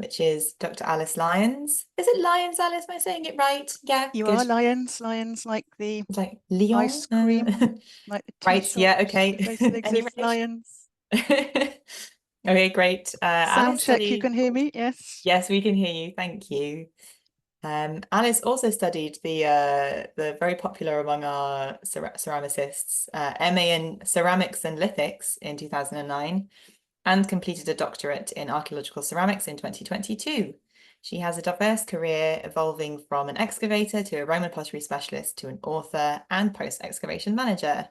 which is Dr. Alice Lyons. Is it Lyons, Alice? Am I saying it right? Yeah, You good. are Lyons like the It's like Lyon. ice cream, like the tea Right, yeah, shops okay. that basically Any exist, Lyons. Okay, great. Sound Alice check, you studied. can hear me? Yes. Yes, we can hear you. Thank you. Alice also studied the very popular among our ceramicists MA in ceramics and lithics in 2009 and completed a doctorate in archaeological ceramics in 2022. She has a diverse career evolving from an excavator to a Roman pottery specialist to an author and post-excavation manager.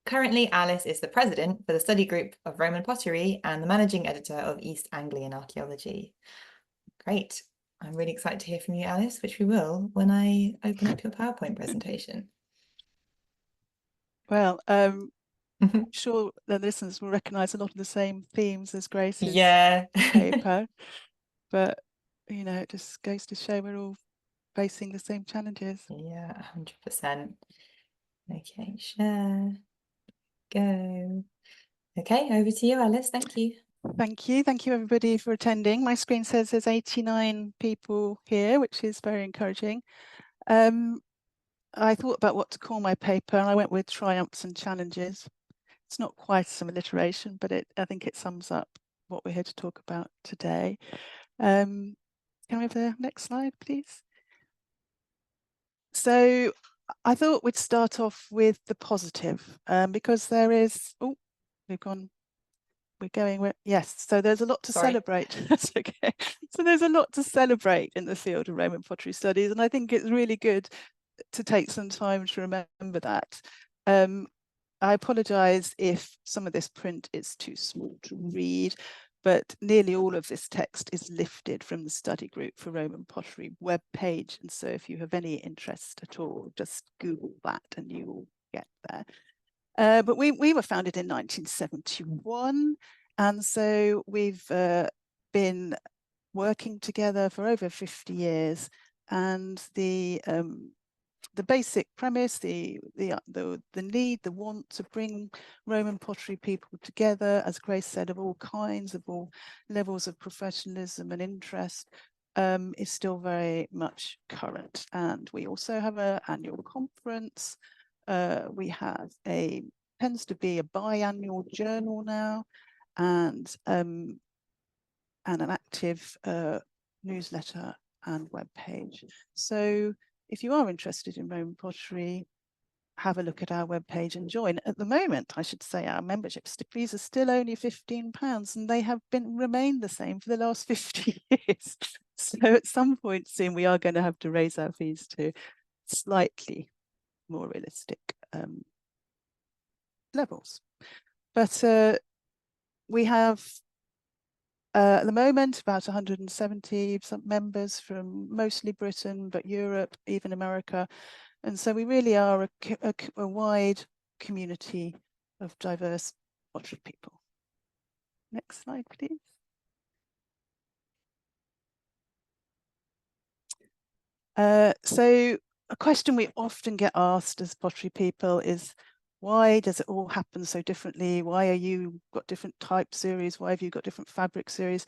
Currently, Alice is the president for the study group of Roman pottery and the managing editor of East Anglian Archaeology. Great. I'm really excited to hear from you, Alice, which we will when I open up your PowerPoint presentation. Well, I'm sure the listeners will recognise a lot of the same themes as Grace's paper, but you know, it just goes to show we're all facing the same challenges. Yeah, 100%. Okay, share, go. Okay, over to you, Alice. Thank you. Thank you. Thank you, everybody, for attending. My screen says there's 89 people here, which is very encouraging. I thought about what to call my paper, and I went with triumphs and challenges. It's not quite some alliteration, but I think it sums up what we're here to talk about today. Can we have the next slide, please? So I thought we'd start off with the positive, because there is, oh, we're going with, yes, so there's a lot to celebrate. That's okay. So there's a lot to celebrate in the field of Roman pottery studies, and I think it's really good to take some time to remember that. I apologize if some of this print is too small to read, but nearly all of this text is lifted from the study group for Roman pottery webpage. And so if you have any interest at all, just Google that and you will get there. But we were founded in 1971. And so we've been working together for over 50 years. And the basic premise, the need, the want to bring Roman pottery people together, as Grace said, of all kinds, of all levels of professionalism and interest, is still very much current. And we also have an annual conference. We have tends to be a biannual journal now, and an active newsletter and webpage. So if you are interested in Roman pottery, have a look at our webpage and join. At the moment, I should say, our membership fees are still only £15, and they have remained the same for the last 50 years. So at some point soon, we are going to have to raise our fees to slightly more realistic levels. But we have at the moment about 170 members from mostly Britain, but Europe, even America. And so we really are a wide community of diverse pottery people. Next slide, please. So a question we often get asked as pottery people is, why does it all happen so differently? Why are you got different type series? Why have you got different fabric series?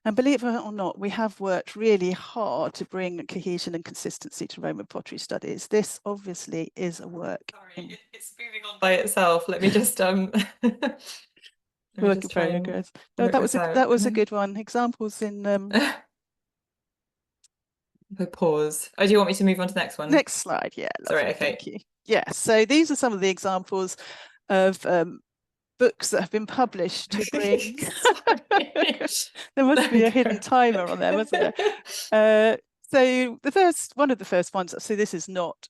And believe it or not, we have worked really hard to bring cohesion and consistency to Roman pottery studies. This obviously is a work. Sorry, it's moving on by itself. Let me just work in progress. No, that was a good one. Examples in pause. Oh, do you want me to move on to the next one? Next slide, yeah. Sorry, okay. Thank you. Yeah, so these are some of the examples of books that have been published to bring. There must be a hidden timer on there, wasn't there? So one of the first ones, so this is not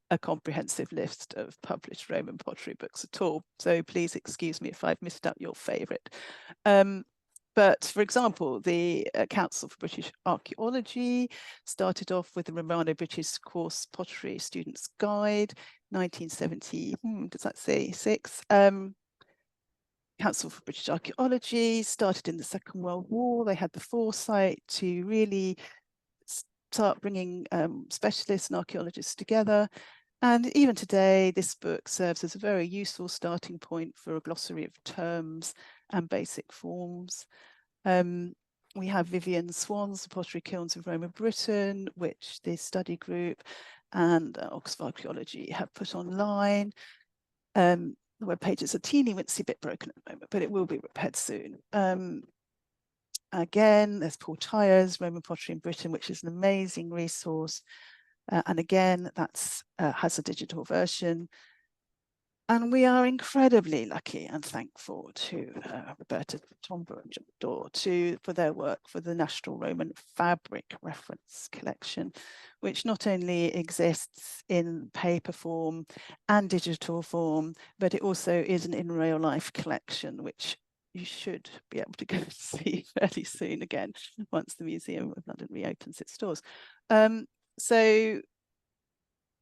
a comprehensive list of published Roman pottery books at all. So please excuse me if I've missed out your favourite. But for example, the Council for British Archaeology started off with the Romano-British Course Pottery Students Guide, 1970, does that say 6? Council for British Archaeology started in the Second World War. They had the foresight to really start bringing specialists and archaeologists together. And even today, this book serves as a very useful starting point for a glossary of terms and basic forms. We have Vivian Swan's Pottery Kilns of Roman Britain, which the study group and Oxford Archaeology have put online. The webpage is a teeny wincy bit broken at the moment, but it will be repaired soon. Again, there's Paul Tyers, Roman Pottery in Britain, which is an amazing resource. And again, that's has a digital version. And we are incredibly lucky and thankful to Roberta Tomba and John Dorr for their work for the National Roman Fabric Reference Collection, which not only exists in paper form and digital form, but it also is an in real life collection, which you should be able to go and see fairly soon again, once the Museum of London reopens its doors. So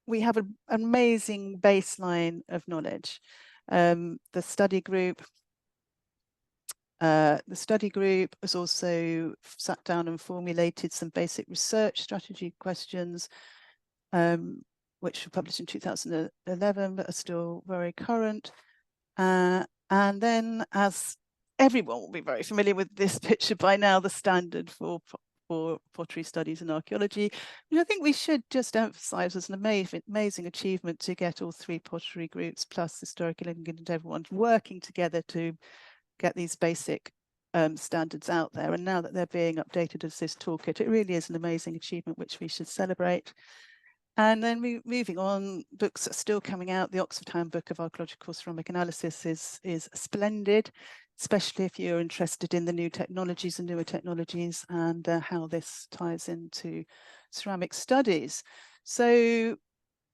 we have an amazing baseline of knowledge. The study group has also sat down and formulated some basic research strategy questions, which were published in 2011, but are still very current. And then, as everyone will be very familiar with this picture by now, the standard for pottery studies and archaeology, which I think we should just emphasize as an amazing achievement to get all 3 pottery groups plus Historical England and everyone working together to get these basic standards out there. And now that they're being updated as this toolkit, it really is an amazing achievement which we should celebrate. And then moving on, books are still coming out. The Oxford Handbook of Archaeological Ceramic Analysis is splendid, especially if you're interested in the new technologies and newer technologies and how this ties into ceramic studies. So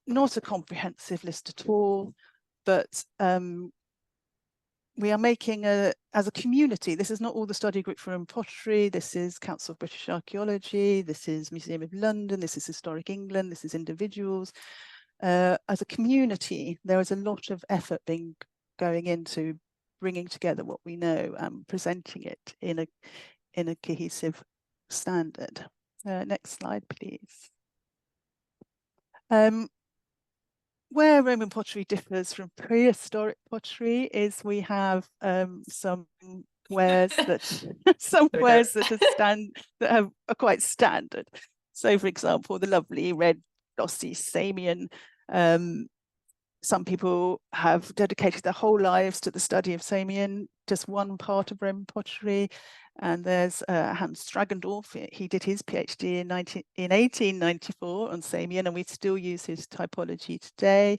not a comprehensive list at all, but we are making as a community, this is not all the study group for pottery, this is Council of British Archaeology, this is Museum of London, this is Historic England, this is individuals. As a community, there is a lot of effort going into bringing together what we know and presenting it in a cohesive standard. Next slide, please. Where Roman pottery differs from prehistoric pottery is we have some wares that are quite standard. So, for example, the lovely red glossy Samian. Some people have dedicated their whole lives to the study of Samian, just one part of Roman pottery. And there's Hans Stragendorf. He did his PhD in 1894 on Samian, and we still use his typology today.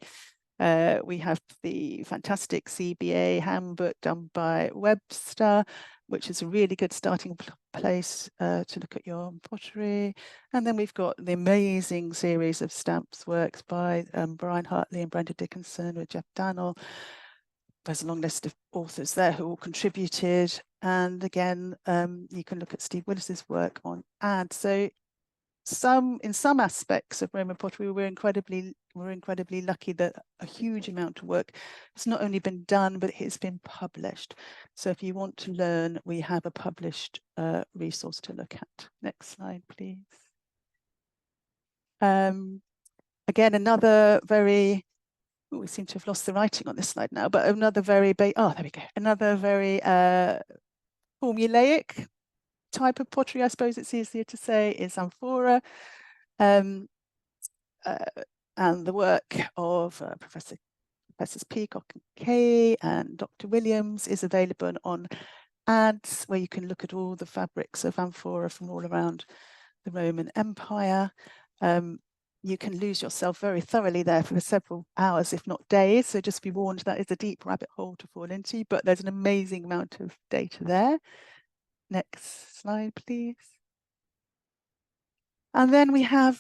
We have the fantastic CBA handbook done by Webster, which is a really good starting place to look at your pottery. And then we've got the amazing series of stamps works by Brian Hartley and Brenda Dickinson with Jeff Dannell. There's a long list of authors there who all contributed. And again, you can look at Steve Willis's work on ads. So in some aspects of Roman pottery, we're incredibly lucky that a huge amount of work has not only been done, but it has been published. So if you want to learn, we have a published resource to look at. Next slide, please. Again, another very, we seem to have lost the writing on this slide now, but another very, there we go. Another very formulaic type of pottery, I suppose it's easier to say, is amphora. And the work of Professors Peacock and Kay and Dr. Williams is available on ads, where you can look at all the fabrics of amphora from all around the Roman Empire. You can lose yourself very thoroughly there for several hours, if not days. So just be warned, that is a deep rabbit hole to fall into, but there's an amazing amount of data there. Next slide, please. And then we have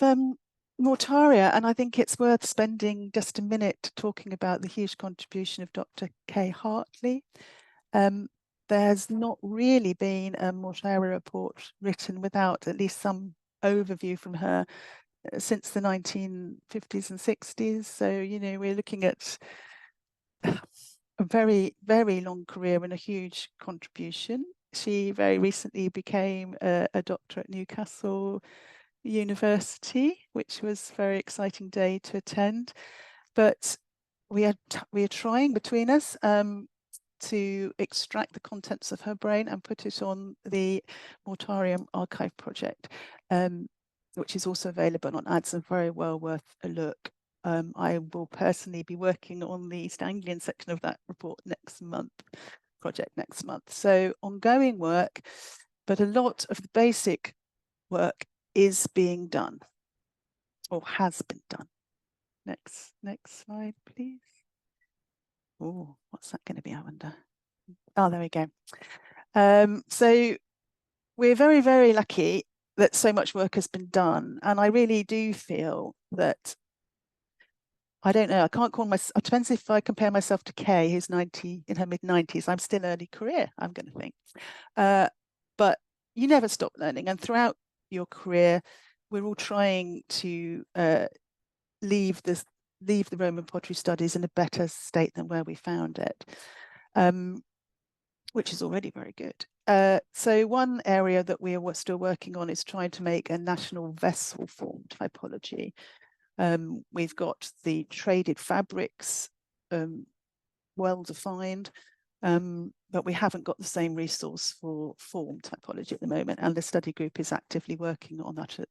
Mortaria, and I think it's worth spending just a minute talking about the huge contribution of Dr. Kay Hartley. There's not really been a Mortaria report written without at least some overview from her since the 1950s and 60s. So, you know, we're looking at a very, very long career and a huge contribution. She very recently became a doctor at Newcastle University, which was a very exciting day to attend. But we are trying between us to extract the contents of her brain and put it on the Mortarium archive project, which is also available on ads and very well worth a look. I will personally be working on the East Anglian section of that report next month, So ongoing work, but a lot of the basic work is being done or has been done. Next slide, please. Oh, what's that going to be, I wonder? Oh, there we go. So we're very, very lucky that so much work has been done. And I really do feel that, I don't know, I can't call myself, it depends if I compare myself to Kay, who's 90, in her mid-90s. I'm still early career, I'm going to think. But you never stop learning. And throughout your career, we're all trying to leave the Roman pottery studies in a better state than where we found it, which is already very good. So one area that we are still working on is trying to make a national vessel form typology. We've got the traded fabrics well defined, but we haven't got the same resource for form typology at the moment, and the study group is actively working on that at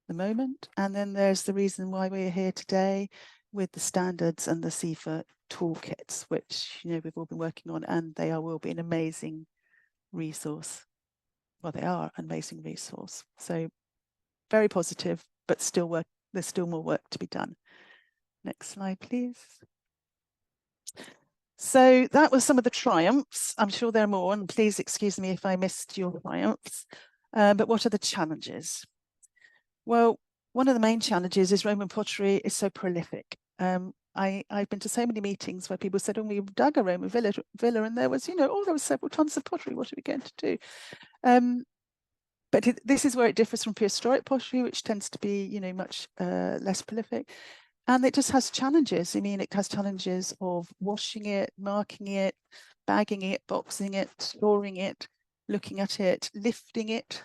the moment. And then there's the reason why we're here today with the standards and the CIFA toolkits, which we've all been working on, and they will be an amazing resource. Well, they are an amazing resource. So very positive, but still work. There's still more work to be done. Next slide, please. So that was some of the triumphs. I'm sure there are more, and please excuse me if I missed your triumphs. But what are the challenges? Well, one of the main challenges is Roman pottery is so prolific. I've been to so many meetings where people said, oh, we dug a Roman villa, and there was, there was several tons of pottery. What are we going to do? But this is where it differs from prehistoric pottery, which tends to be, much less prolific. And it just has challenges. I mean, it has challenges of washing it, marking it, bagging it, boxing it, storing it, looking at it, lifting it.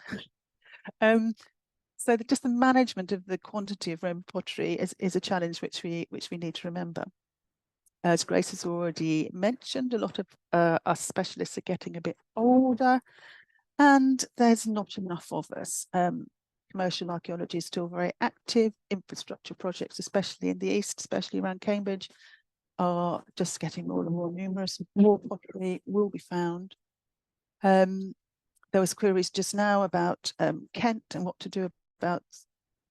So just the management of the quantity of Roman pottery is a challenge which we need to remember. As Grace has already mentioned, a lot of us specialists are getting a bit older, and there's not enough of us. Commercial archaeology is still very active. Infrastructure projects, especially in the east, especially around Cambridge, are just getting more and more numerous. More pottery will be found. There was queries just now about Kent and what to do about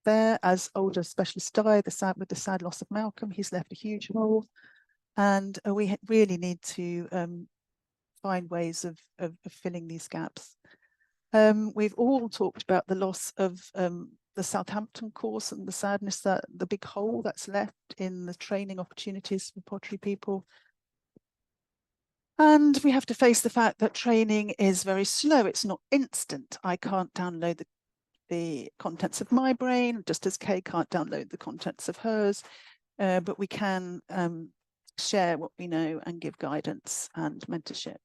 there as older specialists die. With the sad loss of Malcolm, he's left a huge hole, and we really need to find ways of filling these gaps. We've all talked about the loss of the Southampton course and the sadness that the big hole that's left in the training opportunities for pottery people. And we have to face the fact that training is very slow. It's not instant. I can't download the contents of my brain, just as Kay can't download the contents of hers, but we can share what we know and give guidance and mentorship.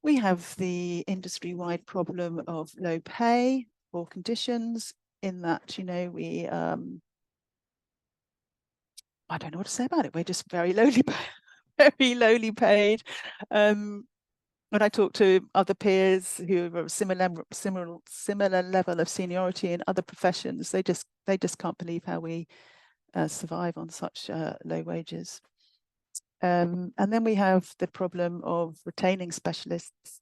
We have the industry-wide problem of low pay or conditions, in that, we, I don't know what to say about it. We're just very lowly paid. When I talk to other peers who are similar level of seniority in other professions, they just can't believe how we survive on such low wages. And then we have the problem of retaining specialists.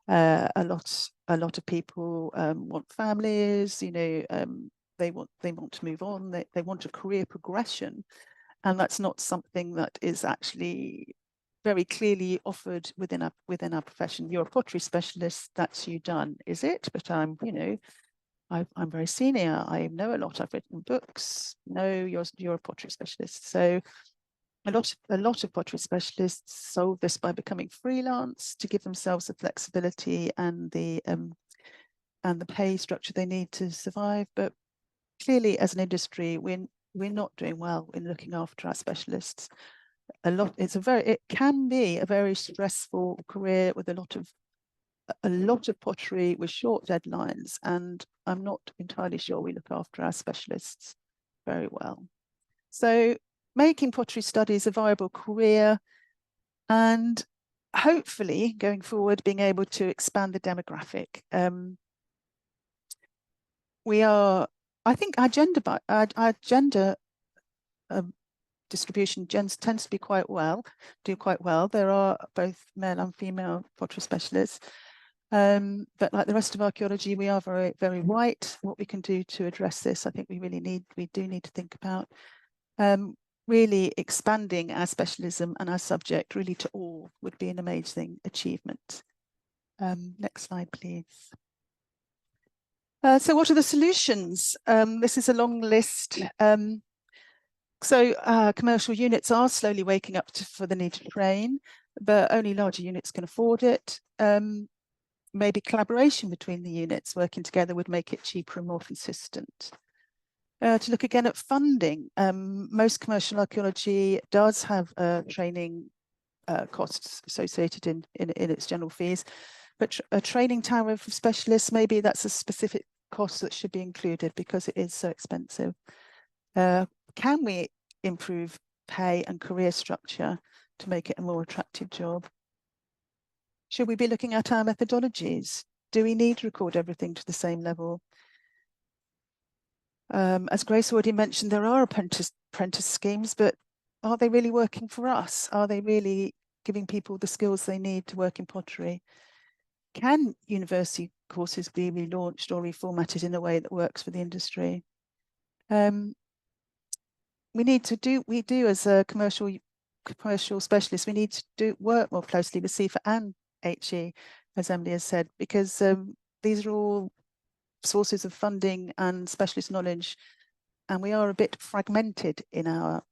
A lot of people want families, they want to move on, they want a career progression, and that's not something that is actually very clearly offered within our profession. You're a pottery specialist, that's you done, is it? But I'm very senior, I know a lot, I've written books. No, you're a pottery specialist. So a lot of pottery specialists solve this by becoming freelance to give themselves the flexibility and the pay structure they need to survive. But clearly, as an industry, we're not doing well in looking after our specialists. It can be a very stressful career with a lot of pottery with short deadlines, and I'm not entirely sure we look after our specialists very well. So making pottery studies a viable career, and hopefully going forward, being able to expand the demographic. I think our gender distribution tends to be do quite well. There are both male and female pottery specialists. But like the rest of archaeology, we are very, very white. What we can do to address this, I think we do need to think about. Really expanding our specialism and our subject really to all would be an amazing achievement. Next slide, please. So what are the solutions? This is a long list. Commercial units are slowly waking up for the need to train, but only larger units can afford it. Maybe collaboration between the units working together would make it cheaper and more consistent. To look again at funding, most commercial archaeology does have training costs associated in its general fees, but a training tower for specialists, maybe that's a specific cost that should be included because it is so expensive. Can we improve pay and career structure to make it a more attractive job? Should we be looking at our methodologies? Do we need to record everything to the same level? As Grace already mentioned, there are apprentice schemes, but are they really working for us? Are they really giving people the skills they need to work in pottery? Can university courses be relaunched or reformatted in a way that works for the industry? We do as a commercial specialists, we need to work more closely with CIFA and HE, as Emily has said, because these are all sources of funding and specialist knowledge, and we are a bit fragmented in our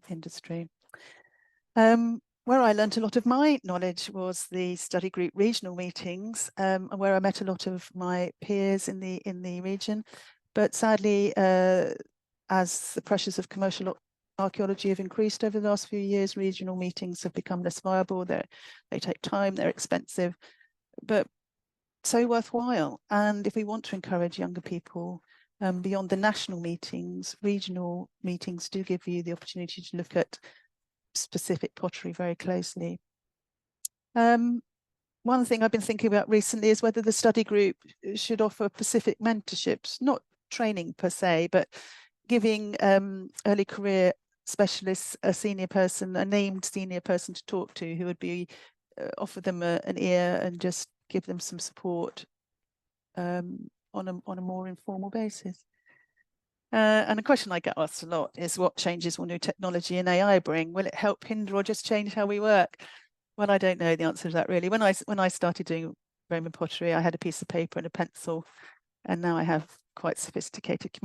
industry. Where I learnt a lot of my knowledge was the study group regional meetings, where I met a lot of my peers in the region. But sadly, as the pressures of commercial archaeology have increased over the last few years, regional meetings have become less viable. They take time, they're expensive, but so worthwhile. And if we want to encourage younger people beyond the national meetings, regional meetings do give you the opportunity to look at specific pottery very closely. One thing I've been thinking about recently is whether the study group should offer specific mentorships, not training per se, but giving early career specialists a named senior person to talk to who would be offer them an ear and just give them some support on a more informal basis. And a question I get asked a lot is, what changes will new technology and AI bring? Will it help, hinder, or just change how we work? Well, I don't know the answer to that really. When I started doing Roman pottery, I had a piece of paper and a pencil, and now I have quite sophisticated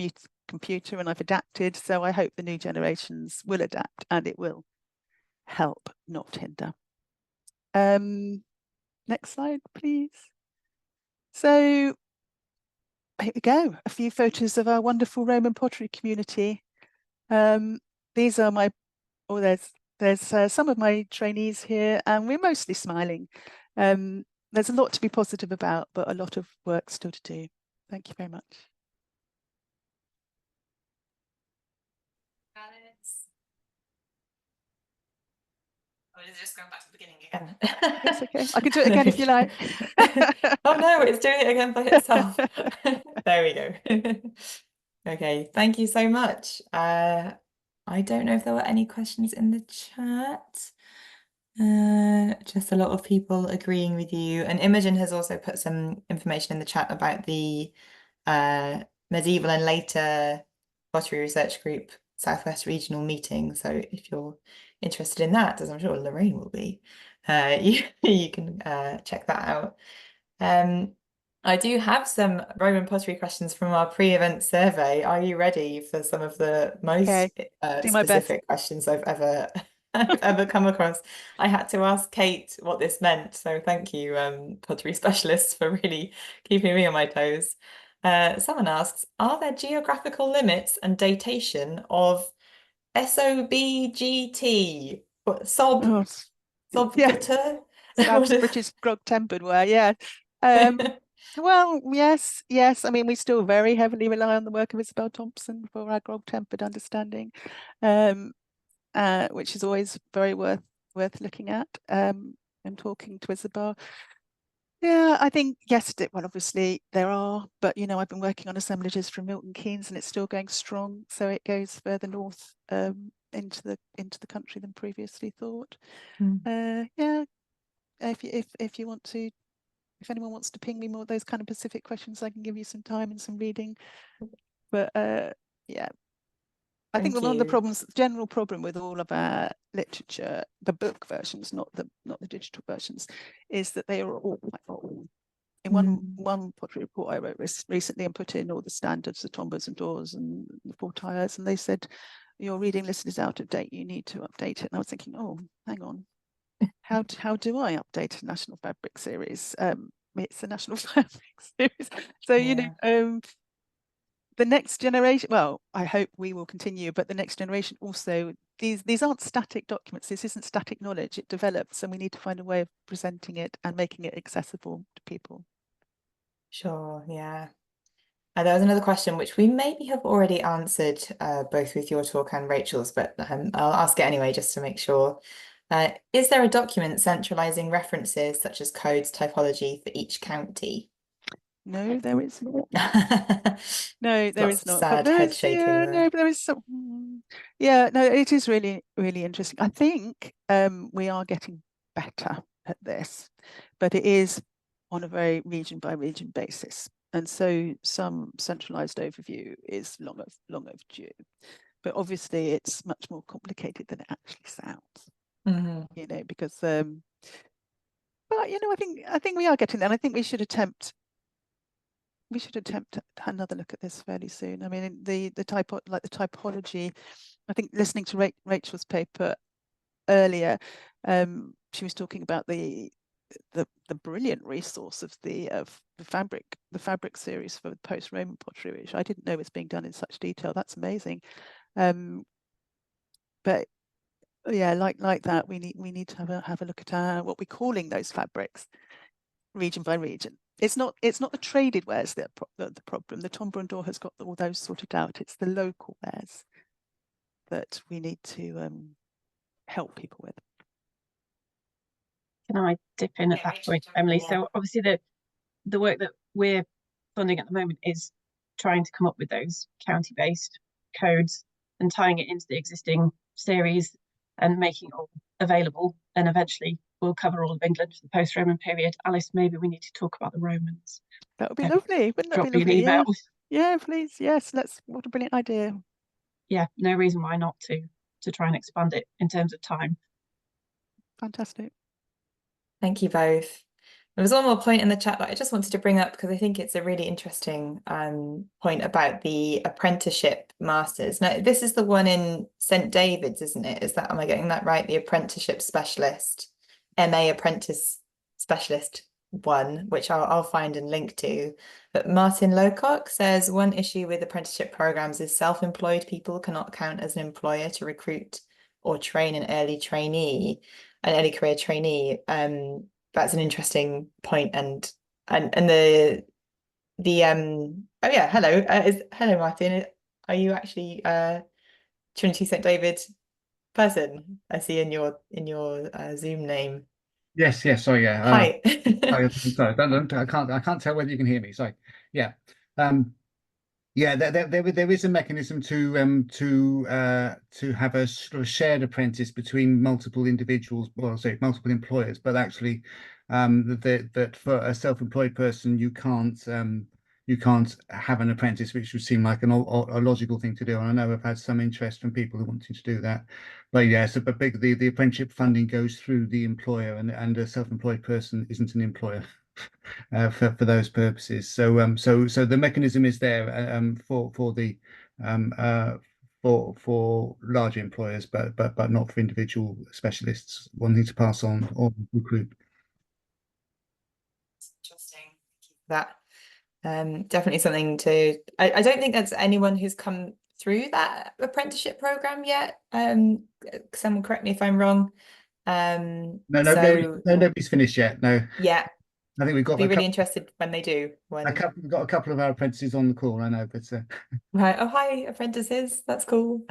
computer, and I've adapted. So I hope the new generations will adapt, and it will help, not hinder. Next slide, please. So here we go, a few photos of our wonderful Roman pottery community. These are there's some of my trainees here, and we're mostly smiling. There's a lot to be positive about, but a lot of work still to do. Thank you very much. Alice. Oh, is it just going back to the beginning again? It's okay. I can do it again if you like. Oh no, it's doing it again by itself. There we go. Okay, thank you so much. I don't know if there were any questions in the chat. Just a lot of people agreeing with you. And Imogen has also put some information in the chat about the medieval and later pottery research group Southwest regional meeting. So if you're interested in that, as I'm sure Lorraine will be, you can check that out. I do have some Roman pottery questions from our pre-event survey. Are you ready for some of the most specific questions I've ever come across? I had to ask Kate what this meant, so thank you, pottery specialists, for really keeping me on my toes. Someone asks, are there geographical limits and datation of SOBGT? Sobbutter? South British grog-tempered ware, yeah. Well, yes. I mean, we still very heavily rely on the work of Isabel Thompson for our grog-tempered understanding, which is always very worth looking at. and talking to Isabel. Yeah, I think yes, well, obviously there are, but you know, I've been working on assemblages from Milton Keynes, and it's still going strong. So it goes further north into the country than previously thought. Yeah, if you want to, if anyone wants to ping me more of those kind of specific questions, I can give you some time and some reading. But yeah, I think Thank one of the you. problems, general problem with all of our literature, the book versions, not the digital versions, is that they are all quite old. In one pottery report I wrote recently and put in all the standards, the tombers and doors and the four tires, and they said your reading list is out of date. You need to update it. And I was thinking, oh, hang on, how do I update a National Fabric Series? It's a National Fabric Series, so you know, the next generation. Well, I hope we will continue, but the next generation also. These aren't static documents. This isn't static knowledge. It develops, and we need to find a way of presenting it and making it accessible to people. Sure, yeah. There was another question which we maybe have already answered both with your talk and Rachel's, but I'll ask it anyway just to make sure. Is there a document centralizing references such as codes, typology for each county? No, there is not. No, there Lots is of not. But sad there head is, shaking yeah, there. no, but there is some. Yeah, no, it is really, really interesting. I think we are getting better at this, but it is on a very region by region basis. And so some centralized overview is long overdue. But obviously it's much more complicated than it actually sounds. You know, because but you know, I think we are getting there. And I think we should attempt another look at this fairly soon. I mean, the typology. I think listening to Rachel's paper earlier, she was talking about the brilliant resource of the fabric series for post-Roman pottery, which I didn't know was being done in such detail. That's amazing. But yeah, like that, we need to have a look at what we're calling those fabrics, region by region. It's not the traded wares that are the problem. The Tom Brundle has got all those sorted out. It's the local wares that we need to help people with. Can I dip in at that point, Emily? So obviously the work that we're funding at the moment is trying to come up with those county-based codes and tying it into the existing series and making it all available. And eventually we'll cover all of England for the post-Roman period. Alice, maybe we need to talk about the Romans. That would be lovely. Wouldn't that Drop be me an lovely? email. Yeah, please. Yes, what a brilliant idea. Yeah, no reason why not to try and expand it in terms of time. Fantastic. Thank you both. There was one more point in the chat that I just wanted to bring up because I think it's a really interesting point about the apprenticeship masters. Now, this is the one in St. David's, isn't it? Am I getting that right? The apprenticeship specialist, MA apprentice specialist one, which I'll find and link to. But Martin Lowcock says one issue with apprenticeship programs is self-employed people cannot count as an employer to recruit or train an early career trainee. That's an interesting point, and the oh yeah, hello Martin. Are you actually Trinity St. David person? I see in your Zoom name. Yes, sorry, yeah. Hi. Sorry, I can't tell whether you can hear me. Sorry. Yeah. Yeah, there is a mechanism to have a sort of shared apprentice between multiple individuals, well, say multiple employers, but actually that for a self-employed person you can't have an apprentice, which would seem like a logical thing to do. And I know I've had some interest from people who wanted to do that. But yeah, so but the apprenticeship funding goes through the employer, and a self-employed person isn't an employer. For those purposes. So the mechanism is there for the for larger employers, but not for individual specialists wanting to pass on or recruit. Interesting. That definitely something to. I don't think that's anyone who's come through that apprenticeship program yet. Someone correct me if I'm wrong. No, nobody's finished yet. No. Yeah. I think we've got. Be really interested when they do. We've got a couple of our apprentices on the call. I know, but right. Oh, hi, apprentices. That's cool.